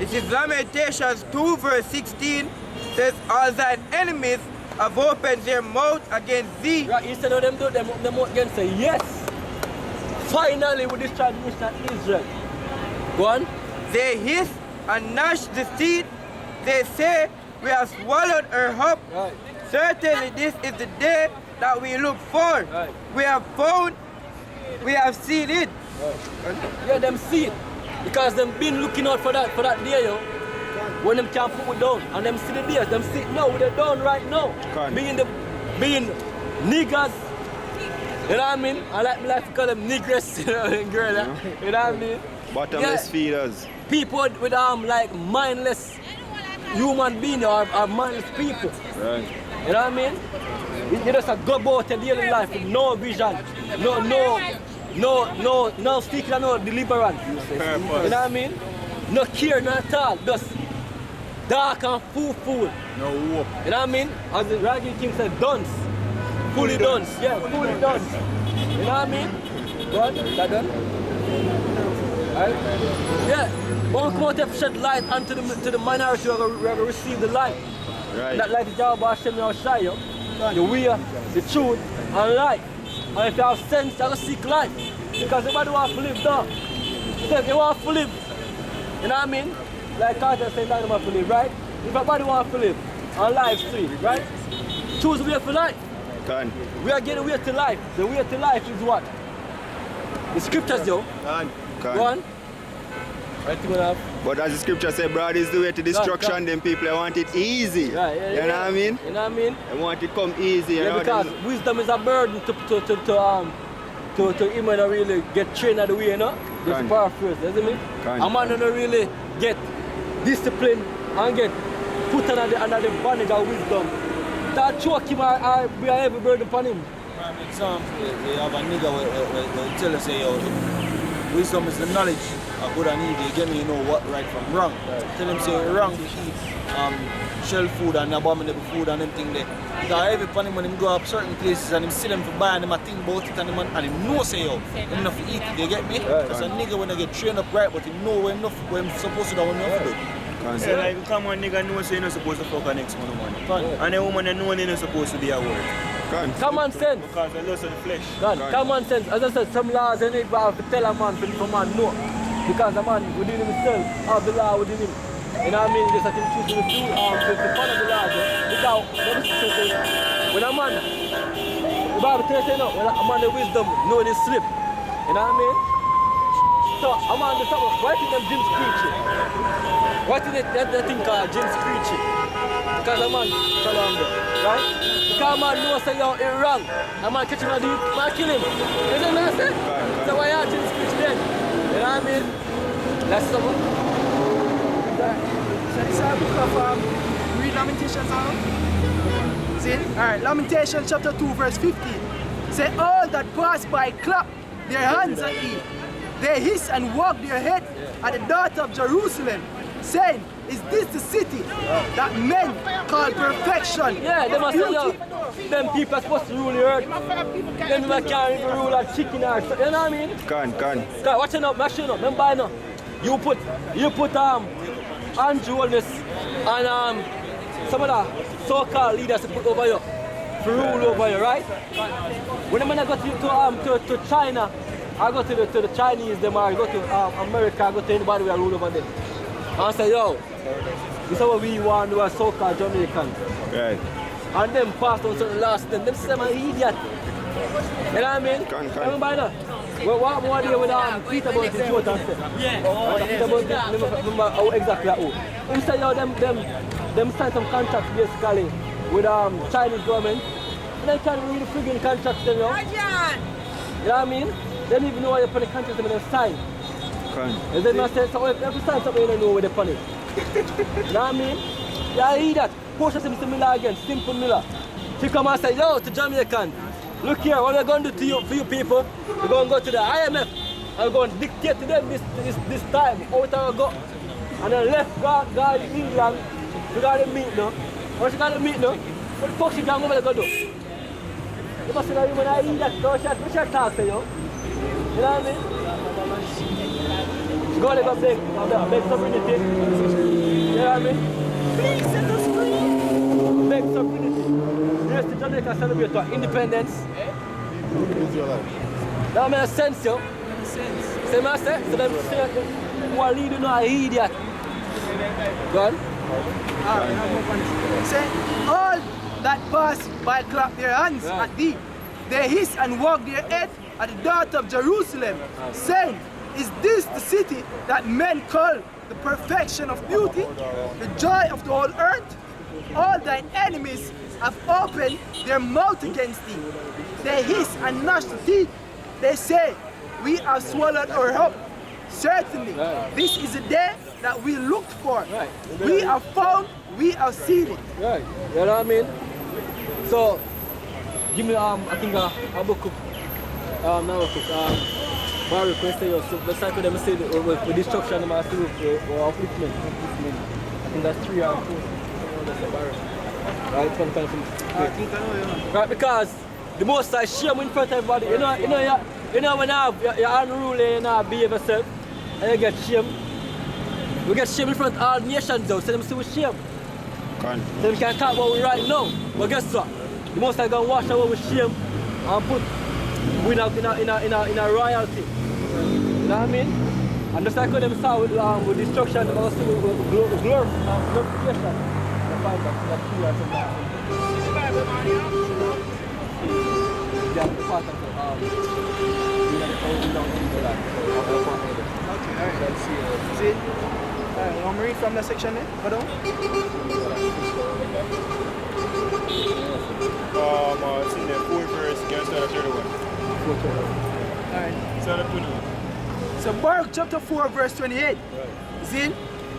This is Lamentations 2 verse 16. Says, all thine enemies have opened their mouth against thee. Right, instead of them do them mouth again say, yes, finally we destroy the nation of Israel. Go on. They hiss and gnash the teeth. They say, we have swallowed her up. Right. Certainly this is the day that we look for. Right. We have found, we have seen it. Right. Yeah, them see it. Because them been looking out for that day, yo. When them can't put it down. And them see the days, them see it now, they're down right now. Being niggas. You know what I mean? I like to call them niggers, you know, girl, you know what I mean? Bottomless feeders. People with like mindless human beings or mindless people. Right. You know what I mean? You just go about a daily life with no vision, no speaking and no deliverance. You know what I mean? No care, not at all. Just dark and fool. No hope. You know what I mean? As the Raggy King said, dunce. Fully dunce. Yeah, fully dunce. You know what I mean? What? That done? Right? Yeah. But we come out to shed light onto the minority who are going to receive the light. Right. That light is Yahweh Hashem Yahushai, yo. The way, the truth, and life. And if you have sense, you have to seek life. Because everybody wants to live, though. If you want to live, you know what I mean? Like Carter said, I want to live, right? If everybody wants to live, and life free, right? Choose the way for life. Can. We are getting way to life. The way to life is what? The scriptures, yo. Can. Go on. But as the scripture says, broad is the way to destruction, then people want it easy. Yeah, you know what I mean? You know what I mean? They want it to come easy. Yeah, because wisdom is a burden to him and really get trained out of the way, you know? Just paraphrase, you see me? A man don't really get disciplined and get put under the bondage of wisdom. That choke him or be a heavy burden upon him. For example, you have a nigga who tell us, say, yo, wisdom is the knowledge of good and evil. You get me, you know what right from wrong. Tell him say wrong to eat shell food and abominable food and them thing there. Because every time when him go up certain places and him see them for buy and him a think about it and him know say yo, him not for eat it, you get me? Because a nigga when I get trained up right but him know when him supposed to do what him have to do. So like come on nigga know say you're not supposed to fuck a next woman. And a woman know you're not supposed to be a word. Common sense. Because the lust of the flesh. Common sense. As I said, some laws you need to tell a man for man know. Because a man within himself have the law within him. You know what I mean? Just let him choose to do to follow the laws. Because when a man, the Bible tells you now, when a man of wisdom know his slip. You know what I mean? So a man do something, why think them Jim's preaching? Why think they think Jim's preaching? Because a man follow him, right? Because a man knows that you're wrong. A man catch him and man kill him. You know what I'm saying? So why are Jim's preaching then? You know what I mean? That's something. So this is a book of read Lamentations now. See? Alright, Lamentations chapter 2 verse 15. Say all that pass by clap their hands at thee. They hiss and wag their head at the daughter of Jerusalem, saying, is this the city that men call perfection? Yeah, they must say, yo, them people are supposed to rule the earth. Them people can't even rule a chicken or something. You know what I mean? Can. Watch it up, machine up, remember now. You put Andrew Holness and some of the so-called leaders to put over you, to rule over you, right? When I go to China, I go to the Chinese, them or I go to America, I go to anybody who rule over them. And I say, yo, this is what we want to do as so-called Jamaicans. Right. And them pass on certain last them say I'm an idiot. You know what I mean? Everybody know. What more do you with Peter about the Jordan say? Yeah. Peter about remember how exactly who. He said, yo, them sign some contracts basically with Chinese government. And they can't really friggin' contracts them, yo. You know what I mean? They don't even know why they put the contracts them and they sign. And then I say, so if you sign something you don't know where they put it. You know what I mean? Yeah, I hear that. Push us Mr. Miller again, Simple Miller. He come and say, yo, to Jamaican, look here, what we're going to do to you, for you people, we're going to go to the IMF and we're going to dictate to them this time, how it will go. And then left God in England, we got to meet now. Once you got to meet now, what the fuck she can go over there go do? You must know when I hear that, we shall talk to you. You know what I mean? Go there, go beg sovereignty. what I mean? Please set us free. Make some unity. Yes, the Jamaica celebrate our independence. That makes sense, yo. Say what I say? So them say who are leading are idiot. Go on. Say, all that pass by clap their hands at thee, they hiss and wag their head at the daughter of Jerusalem, saying, is this the city that men call the perfection of beauty, the joy of the whole earth? All thine enemies have opened their mouth against thee. They hiss and gnash the teeth. They say, we have swallowed our hope. Certainly, this is a day that we looked for. We have found, we have seen it. Right, you know what I mean? So, give me, I think a book of, my request is, so the cycle them say with destruction, them have to do or upliftment. I think that's 3 or 4. Right, from right, because the most I shame in front of everybody. You know when you're unruly and you behave yourself, and you get shame. We get shame in front of all nations though, so them see we shame. So we can talk about it right now. But guess what? The most I gonna wash away with shame and put we in a royalty. You know what I mean? And just like when them saw with destruction, they also with glorification. They find that key or something. Yeah, the part of Okay, alright. Let's see. See? Alright, you want me to read from the section there? Go down. It's in the 4th verse, you can start at 31. Alright. Start at 21. So Baruch chapter 4 verse 28. See?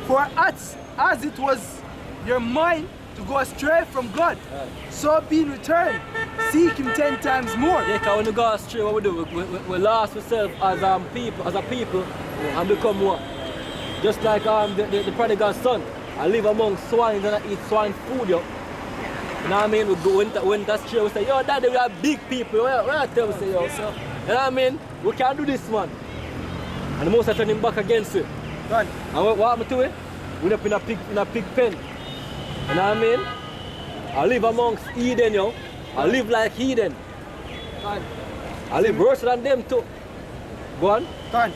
For as it was your mind to go astray from God, so being returned, seek him 10 times more. Yeah, because when we go astray, what we do? We lost ourselves as a people and become what? Just like the prodigal son. I live among swine and I eat swine food, yo. You know what I mean? We go when that's true, we say, yo, daddy, we are big people. We're not tell we say, yo, so. You know what I mean? We can't do this, man. And the most I turn him back against it. Right. And what happened to it? We end up in a pig pen. You know what I mean? I live amongst Eden, yo. I live like Eden. Right. I live worse than them too. Go on. Turn.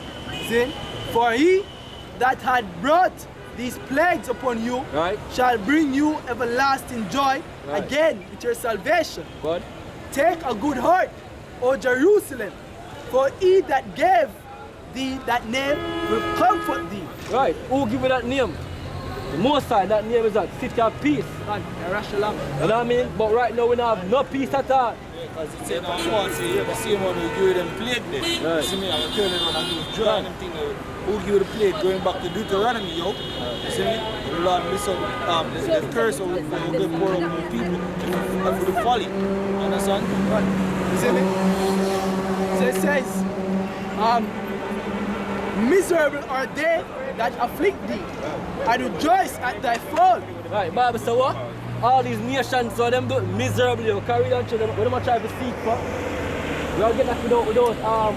See? For he that had brought these plagues upon you shall bring you everlasting joy again with your salvation. God. Take a good heart, O Jerusalem, for he that gave thee that name will comfort thee. Right. Who give you that name? The Most High, that name is that City of Peace. And Yerushalayim. You know what I mean? But right now we have no peace at all. Because it's saying on one, see, the same one who gave them plague there. Right. See me, I'm turning around and just drawing them thing there. Who give you the plague going back to Deuteronomy, yo? See me? The Lord listen, the curse of the poor of the people for the folly. You understand? You see me? So it says, miserable are they that afflict thee, and rejoice at thy fall. Right, Bible say what? All these nations, so them do miserably, carry on to them, what them try to seek for. We all get that without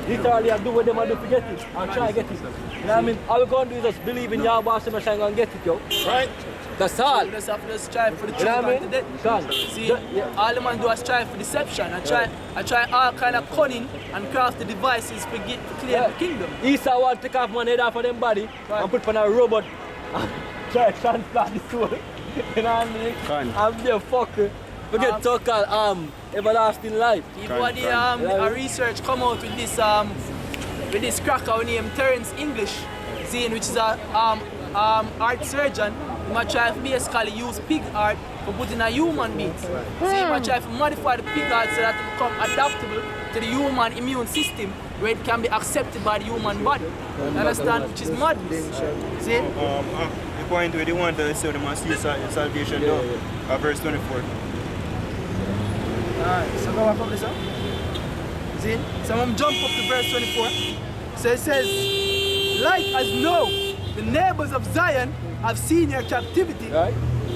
literally do what them do to get it, and try to get it. You know what I mean? All we're going to do is just believe in your boss and try and get it, yo. Right? That's all. We just have to strive for the truth. You know what I mean? Today. See, all the man do is strive for deception. I try all kind of cunning and craft the devices to claim the kingdom. Esau want to take off my head off of them body and put on a robot and try to transplant the soul. You know what I mean? I'm there, fucker. We get to call everlasting life. Even when the research come out with this cracker named Terence English, Zane, which is a art surgeon, he might try to basically use pig art for putting a human being. So he might try to modify the pig art so that it become adaptable to the human immune system, where it can be accepted by the human body. You understand? Which is madness. See? The point where they want to say they must see salvation now, verse 24. Alright, so go back up this up. See? So I'm going to jump up to verse 24. So it says, like as now the neighbors of Zion have seen your captivity,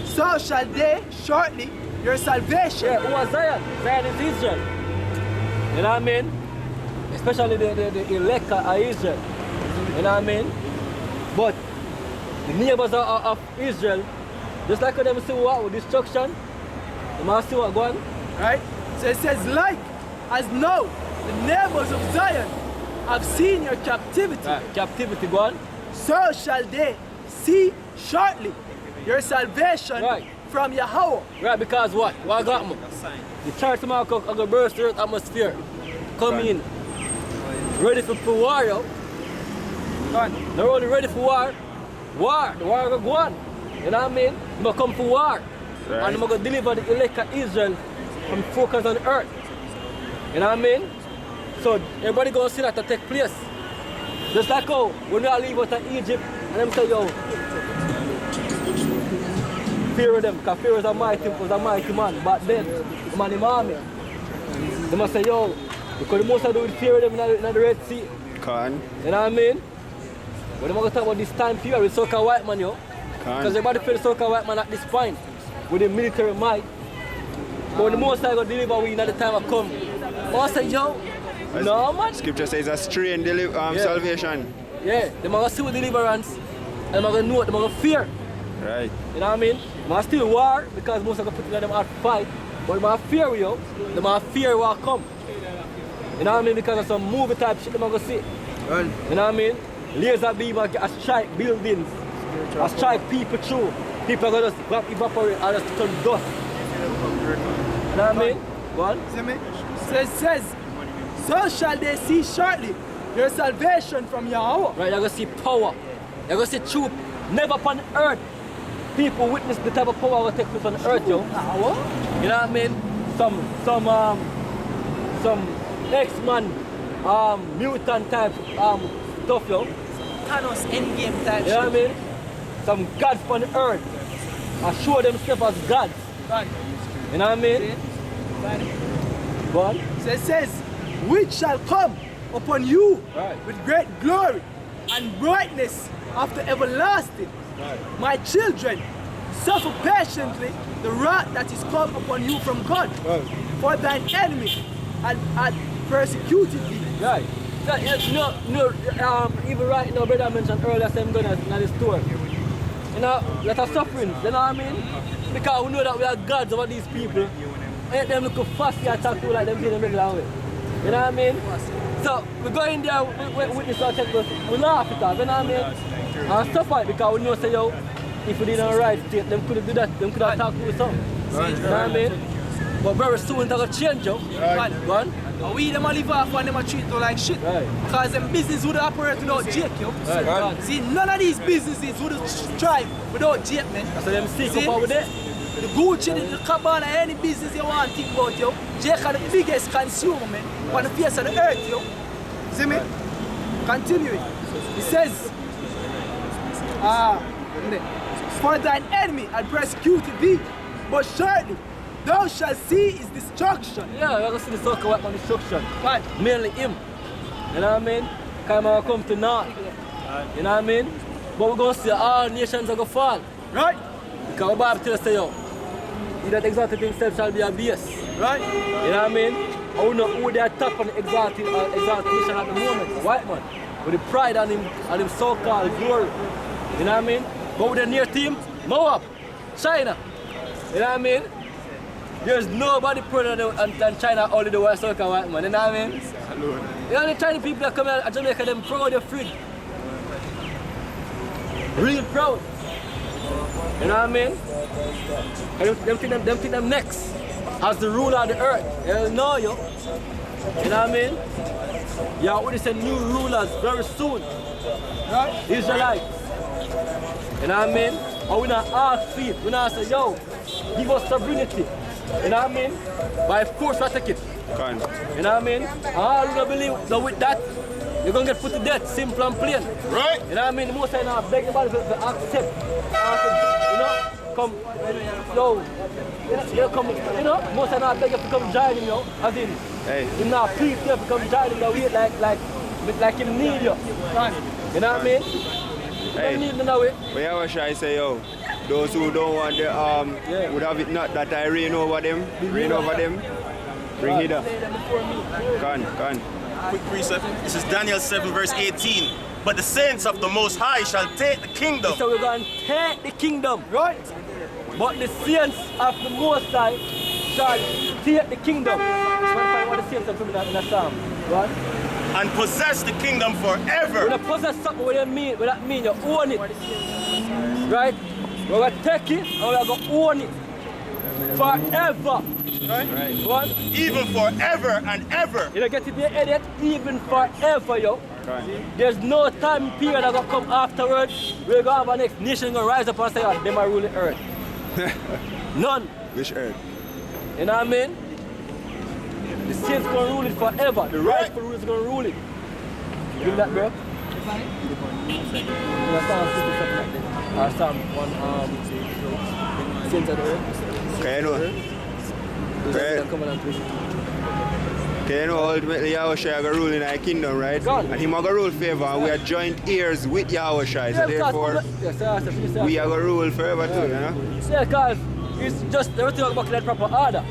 so shall they shortly your salvation. Yeah, who was Zion? Zion is Israel. You know what I mean? Especially the elect of Israel. You know what I mean? But the neighbors of Israel, just like when them see what with destruction, they must see what going. Right? So it says, like as now the neighbors of Zion have seen your captivity, Right, captivity gone. so shall they see shortly your salvation Right. from Yahweh. Right, because what? What got me? The church tomorrow are going to burst the earth atmosphere. Come in. Ready for war, yo. They're only ready for war. War. The war going to go on. You know what I mean? They're going to come for war. Right. And they're going to deliver the elect of Israel from focus on the earth. You know what I mean? So everybody going to see that to take place. Just like how when we all leave out of Egypt and them say, yo, fear of them, because fear was a mighty man. But then, the man in army, they must say, yo, because the most I do with fear of them in the Red Sea. Can. You know what I mean? But they're going to talk about this time period with so-called white man, yo. Because everybody feel the so-called white man at this point with the military might. But when the most I go deliver we in at the time I come. I say, yo, no man. Scripture says a strain salvation. Yeah, they're going to see with deliverance and they're going to know it, they're going to fear. Right. You know what I mean? They still war because most of them put in them hard to fight. But they might fear you, they might fear what come. You know what I mean? Because of some movie type shit they're going to see. Well, You know what I mean? Laser beam a strike buildings, a strike people through. People are going to evaporate and just turn dust. You know what I mean? Go on. See me? So it says, so shall they see shortly your salvation from Yahweh. Right, you're going to see power. You're going to see truth. Never upon earth. People witness the type of power that take place on earth, yo. You know what I mean? Some X-Man, mutant type stuff, yo. Thanos endgame type You know what I mean? Some gods on earth. I show themselves as gods. You know what I mean? Go on. So it says, which shall come upon you Right. with great glory and brightness after everlasting. My children, suffer patiently the wrath that is come upon you from God. Right. For thine enemy had persecuted thee. Right. So, even right now, brother mentioned earlier, same going in the store. You know, lot of sufferings, you know what I mean? Because we know that we are gods over these people. And them look fast here attack you like them in the middle of it. You know what I mean? So we go in there with this our check, we laugh it off, you know what I mean? And suffer it because we know say yo, if we didn't right state, them couldn't do that, them could have talked to us some. You know what I mean? But very soon it's gonna change, yo. Right. Go on. And we them a live off and them a treat you like shit. Right. Because them business would operate without Jake, yo. Right. See, none of these businesses would strive without Jake, man. So them seek See? up over there. The Gucci, the Cabana, any business you want to think about, yo. Jake are the biggest consumer, man, on the face of the earth, yo. See me? Continuing. It says, for thine enemy had persecuted thee, but surely thou shalt see his destruction. Yeah, we're gonna see the soccer weapon destruction. Right. Mainly him. You know what I mean? Because I'm come to north. You know what I mean? But we're gonna see all nations are gonna fall. Right? Because the Bible tells us, yo, he that exalted himself shall be abased. Right? You know what I mean? I don't know who they are top on the exaltation at the moment, the white man. With the pride on him so-called glory. You know what I mean? But with the near team, Moab, China. You know what I mean? There's nobody prouder than China, only the white so-called white man. You know what I mean? You know the Chinese people that come here at Jamaica, them proud, they're free. Real proud. You know what I mean? And them think them next as the ruler of the earth. You know, yo. You know what I mean? Yeah, we send new rulers very soon. Right? Israelites. You know what I mean? And we not ask feet. We not say, yo, give us sovereignty. You know what I mean? By force we take it. Can. You know what I mean? And all who don't believe that with that, you're gonna get put to death, simple and plain. Right? You know what I mean? The most I now beg everybody to accept. You know? Come, yo, you come, you know, most of them beg you to come join him, yo, as in, him now please you to come join him, that way, like him need you, you know what I mean? Hey, need him now way. but yeah, what should I say, yo? Those who don't want the would have it not that I reign over them, bring hither. Can. quick precept. This is Daniel 7 verse 18. But the saints of the Most High shall take the kingdom. So we're going to take the kingdom. Right. But the saints of the Most High shall take the kingdom. That's what the saints are doing in the Psalm. Right? And possess the kingdom forever. When you possess something, what that mean you own it. Right? We're going to take it and we're going to own it. Forever. Right? What? Even forever and ever. You don't get it in your head yet? Even forever, yo. There's no time period that will come afterwards. We're going to have our next nation going to rise up and say, oh, them are ruling earth. None. Which earth? You know what I mean? The saints going to rule it forever. The rightful rulers going to rule it. Give me that, bro. Or Psalm 1, saints of the earth. Okay, you know. Okay, you know, ultimately Yahushua is going to rule in our kingdom, right? God. And Him is going to rule forever, and we are joint heirs with Yahushua, so therefore, we are going to rule forever too, you know? Yeah, because it's just everything will back in proper order.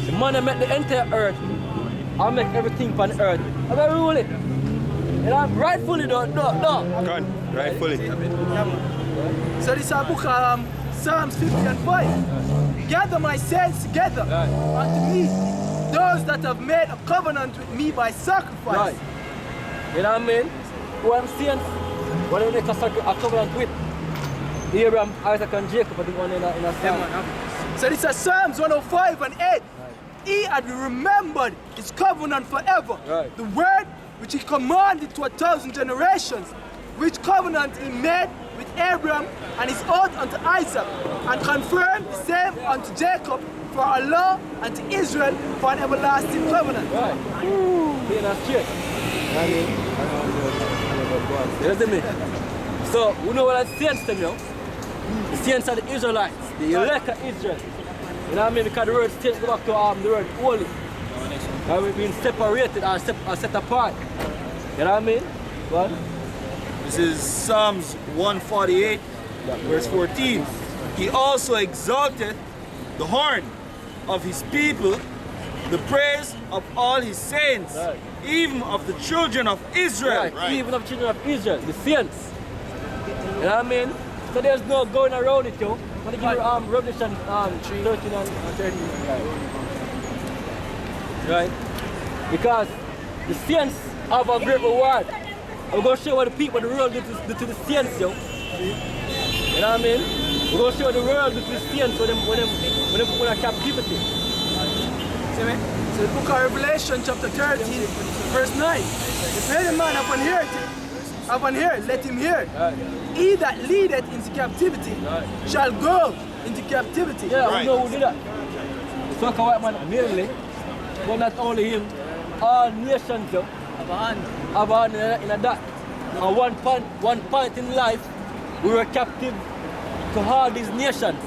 The man that make the entire earth, I'll make everything on the earth. I'm going to rule it. And I'm rightfully no. Come, rightfully. So this is a book of Psalms 50 and 5. Gather my saints together unto me, those that have made a covenant with me by sacrifice. Right. You know what I mean? Who I'm seeing, when they make a covenant with Abraham, Isaac and Jacob, I think one in a psalm. So this is Psalms 105 and 8. He had remembered his covenant forever. Right. The word which he commanded to 1,000 generations, which covenant he made with Abraham and his oath unto Isaac, and confirmed the same unto Jacob for a law, and to Israel for an everlasting covenant. Right. Being a straight. I mean, you see me? So, we know what the saints them, you know? The saints are the Israelites, the elect of Israel. You know what I mean? Because the word saints go back to the word holy. And we've been separated or set apart. You know what I mean? What? This is Psalms 148, verse 14. He also exalted the horn of his people, the praise of all his saints, even of the children of Israel. Right. Even of children of Israel, the saints. You know what I mean? So there's no going around it, yo. I'm going to give you Revelation 13 and 13. Right? Because the saints have a great reward. I'm going to show what the people, the world do to the saints, yo. You know what I mean? We're going to show the world do to the saints when they put in captivity. See me? So the book of Revelation chapter 13, verse 9. If any man have an ear, let him hear. He that leadeth into captivity shall go into captivity. Yeah, we know who did that. The soccer white man mainly, but not only him, all nations yo, have a hand in a that. At one point in life, we were captive to all these nations.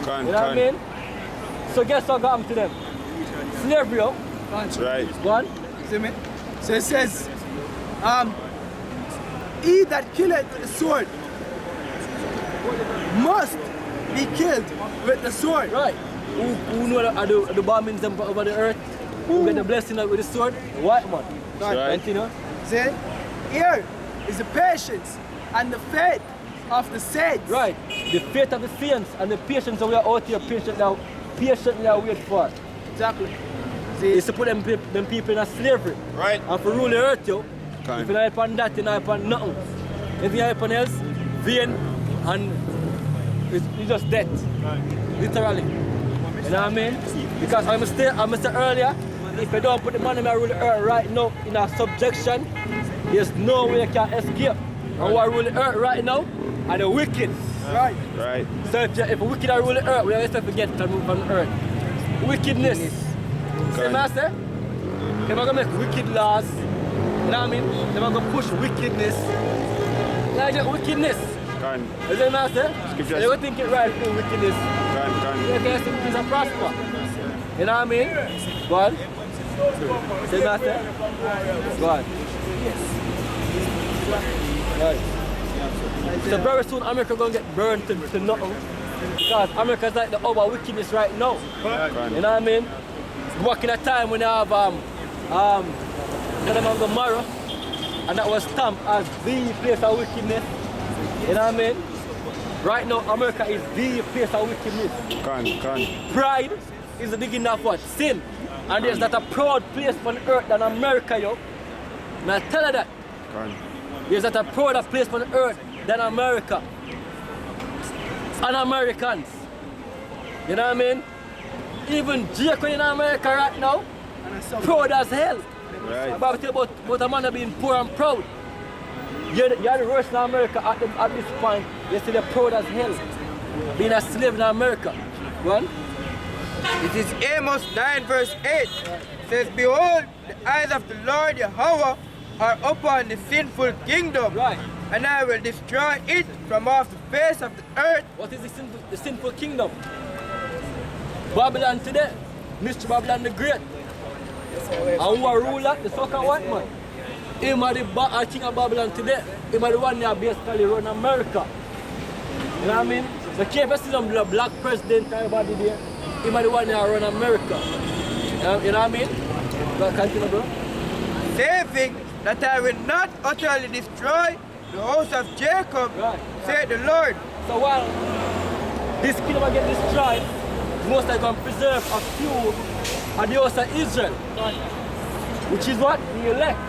You know what I mean? So guess what happened to them? Slavery, yo. That's right. One. See me? So it says, he that killeth with the sword must be killed with the sword. Right. Who know the bombings them over the earth? Who get the blessing with the sword? The white man. Right. Continue. See? Here is the patience and the faith of the saints. Right. The faith of the saints and the patience that we are out here patiently wait for. Exactly. See? It's to put them people in a slavery. Right. And for rule the earth, yo. Kind. If you not upon that, you're not upon nothing. If you're upon else, vain and it's just death. Literally. You know what I mean? Because I must say earlier, if you don't put the man in rule the earth right now in a subjection, there's no way you can escape. And what rule the earth right now are the wicked. Right. Right. So if a wicked are rule the earth, we are expect to get from the earth. Wickedness. See master? They're going to make wicked laws. You know what I mean? They're going to push wickedness. Like wickedness. Can. You see master? Scriptures. They will think it right through wickedness. Can. They can think things are prosper. You know what I mean? Go on. See master? Go on. Right. So very soon America going to get burned to nothing. Because America's like the over wickedness right now. You know what I mean? Back in a time when they have Sodom and Gomorrah, and that was stamped as the place of wickedness. You know what I mean? Right now, America is the place of wickedness. Pride is the beginning of what? Sin. And there's not a proud place on earth than America, yo. And I tell you that. There's not a prouder place on earth than America. And Americans. You know what I mean? Even Jacob in America right now, proud as hell. Right. But I tell you about a man being poor and proud. You're the worst in America at this point. You're still proud as hell. Being a slave in America. One. It is Amos 9 verse 8. It says, behold, the eyes of the Lord Yahweh are upon the sinful kingdom. Right. And I will destroy it from off the face of the earth. What is the sinful kingdom? Babylon today. Mr. Babylon the Great. And who are ruler? The so-called white man. Him are the king of Babylon today. Him are the one that basically run America. You know what I mean? So can't see some black president, everybody there. Him are the one that run America. You know what I mean? But continue, bro. Saving that I will not utterly destroy the house of Jacob, Right. said the Lord. So while this kingdom will get destroyed, most are going to preserve a few of the house of Israel. Which is what? The elect.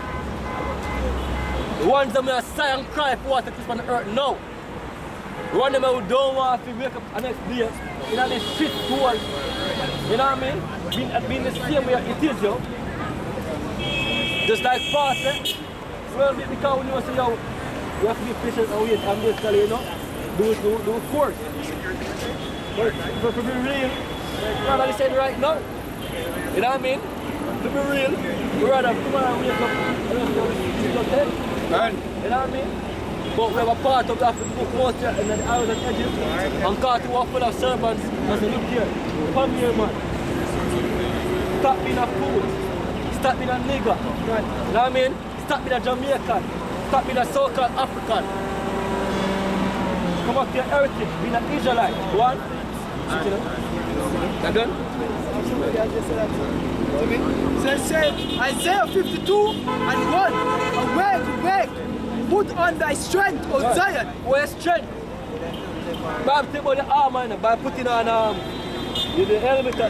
The ones that may sigh and cry for what is on the earth now. The ones that who don't want to wake up the next day in a fit pool. You know what I mean? Being the same way it is, yo. Just like Paul said, well, because when you say, yo, you have to be patient and wait and basically, you know, do course. But to be real, rather saying right now, you know what I mean? To be real, we rather come and wake up and just go. You know what I mean? But we have a part of that book most in the hours and edges and caught to walk full of servants and say, look here, come here, man. Stop being a fool. Stop being a nigger. You know what I mean? Stop being a Jamaican. Stop being a so-called African. Come up to your heritage, being an Israelite. One. That done? So it says, Isaiah 52 and 1, awake, put on thy strength, O Zion. Where's strength? By putting about the armor, by putting on the helmet, the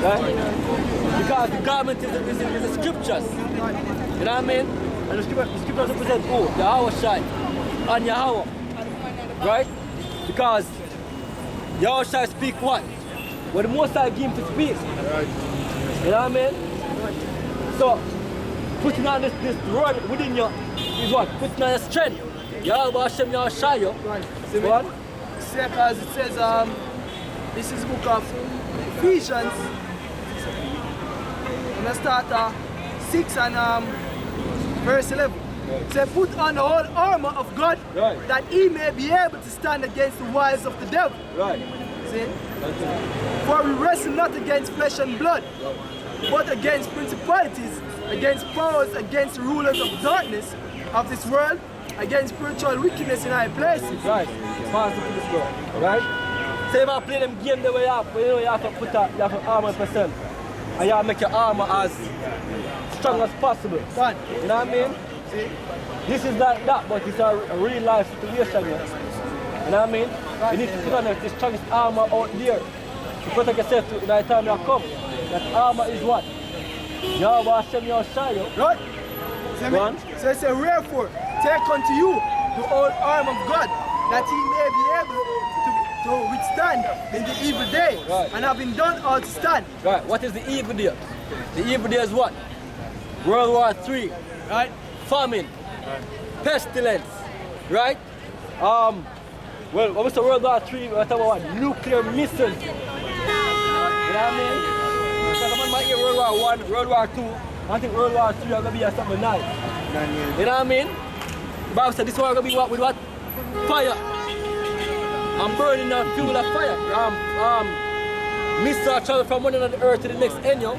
right? Because the garment is the scriptures. You know what I mean? And the scriptures represent who? Yahweh Shai and Yahweh. Right? Because Yahweh Shai speak what? What the Most High give him to speak. You know what I mean? So, putting on this word within you is what? Putting on your strength. Yahweh Hashem Yahweh Shai, yo. What? Because it says, this is the book of Ephesians. I'm going to start 6 and verse 11. It says, put on the whole armor of God, that he may be able to stand against the wiles of the devil. Right. See? For we wrestle not against flesh and blood, but against principalities, against powers, against rulers of darkness of this world, against spiritual wickedness in high places. Right. Right? So if I play them game the way you have, you have to put you have to armor yourself. And you have to make your armor as strong as possible. You know what I mean? See? This is like that, but it's a real life situation. You know what I mean? You need to put on the strongest armor out there to protect yourself to the time you come. That armor is what? Yahweh Hashem Yahweh Shai. Right? So it says, wherefore, take unto you the whole arm of God, that he may be able to withstand in the evil day, and having done all to stand. Right, what is the evil day? The evil day is what? World War III, right? Famine, pestilence, right? Well, when we say World War III, we're talking about nuclear missiles. You know what I mean? Because I'm on hear World War I, World War II, I think World War III are going to be something nice. You know what I mean? Bible said this one going to be what with what? Fire. I'm burning and fuel of fire. Missile travel from one end of the earth to the next end, yo.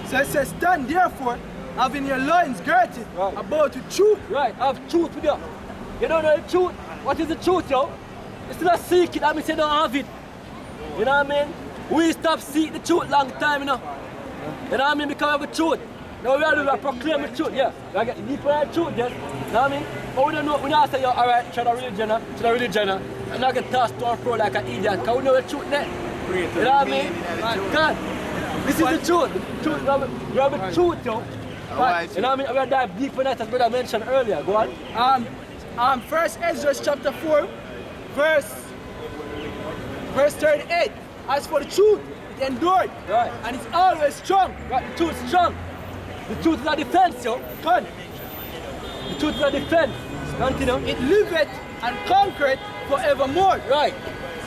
So it says, stand therefore, having your loins girded about with truth. Right, have truth with you. You don't know the truth? What is the truth, yo? It's still a secret, that means you don't have it. You know what I mean? We stop seeking the truth long time, you know. You know what I mean? Because of the truth. Now we are doing to proclaim the truth, yeah. We get deeper in the truth, yeah. You know what I mean? But we don't know, we don't say, yo, alright, try the religion, and not get tossed to and fro like an idiot, because we know the truth there. You know what I mean? God, this is the truth. The truth, we have the truth, yo. Right. You know what I mean? We're dive deep in that, as brother mentioned earlier. Go on. First Ezra chapter 4, verse 38. As for the truth, it endured. Right. And it's always strong. Right, the truth is strong. The truth is a defense, yo. Come on. The truth is a defense. Continue. It liveth and conquereth forevermore. Right.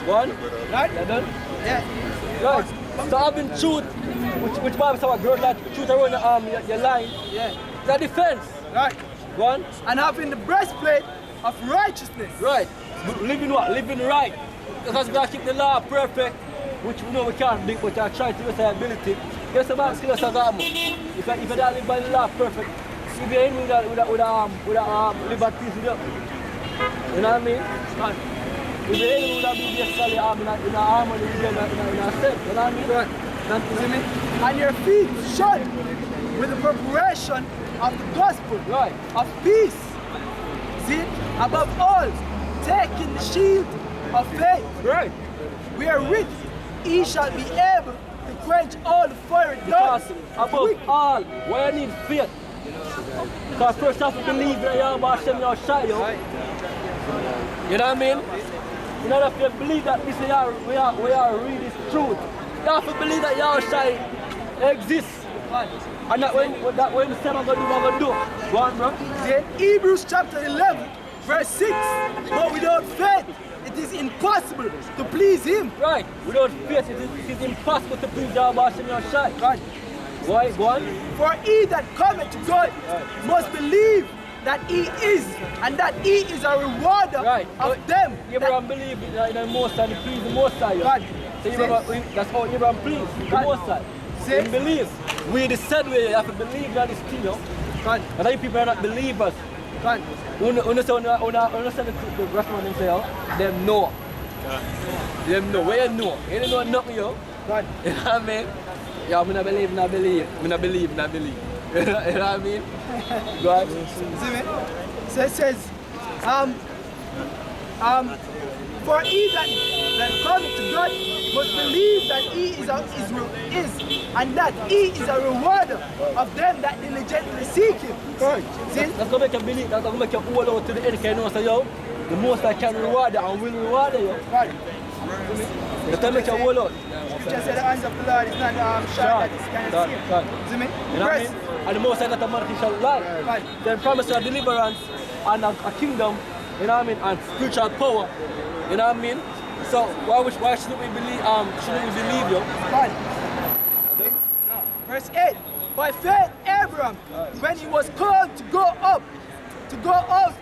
One. Right? You done? Yeah. Right. So having truth, which Bible says a girl that truth around your line. Yeah. It's a defense. Right. One. And having the breastplate of righteousness. Right. Living what? Living right. Because we gotta keep the law perfect, which we know we can't do, but I try to use our ability. Guess about skill as a Armour. If you don't live by the law perfect, if you're in with liberties with you. You know what I mean? Man. If you're in with a BBS in the Armour, in ourselves, you know what I mean? Right. And your feet shod with the preparation of the gospel. Right. Of peace. See? Above all, taking the shield of faith. Right. Wherewith he shall be able to quench all the fiery darts. Above all, why you need faith? Because first you have to believe that Yahweh Hashem your shot, yo. You know what I mean? In order to believe that this is we are read this truth, you have to believe that Yahweh Shai exists. And that when the son of God do what I'm going to do. Go on, bro. Then Hebrews chapter 11, verse 6. But without faith, it is impossible to please him. Right. Without faith, it is impossible to please Yahweh Hashem your Shai. Right. Why? Go on. For he that cometh to God must believe that he is, and that he is a rewarder of them. Abraham believed in the Most High, and he pleased the Most High. God. So that's how Abraham pleased the Most High. He believes. We the said way you have to believe in this thing, yo. God. And you people are not believers. God. When the restaurant them say, oh, them know. Them know. Where you know? You don't know nothing, yo. God. You know what I mean? Yeah, I not believe. You know what I mean? Go ahead. See me? So it says, for he that cometh to God must believe that he is and that he is a rewarder of them that diligently seek him. Right. See? That's gonna make you believe, that's gonna make you hold out to the end, can you know, say, yo, the Most I can reward you and will reward you. Right. That's gonna make you hold out. You just say the hands of the Lord is not sharp that is kind of see. See me? You know what I mean? And the Most I got a man shall lie. Right. Then promise you a deliverance and a kingdom, you know what I mean, and spiritual power. You know what I mean? So why shouldn't we believe you? Right. Verse 8. By faith Abraham, when he was called to go out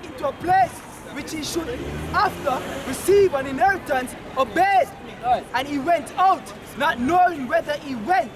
into a place which he should after receive an inheritance, obeyed. Right. And he went out, not knowing whether he went.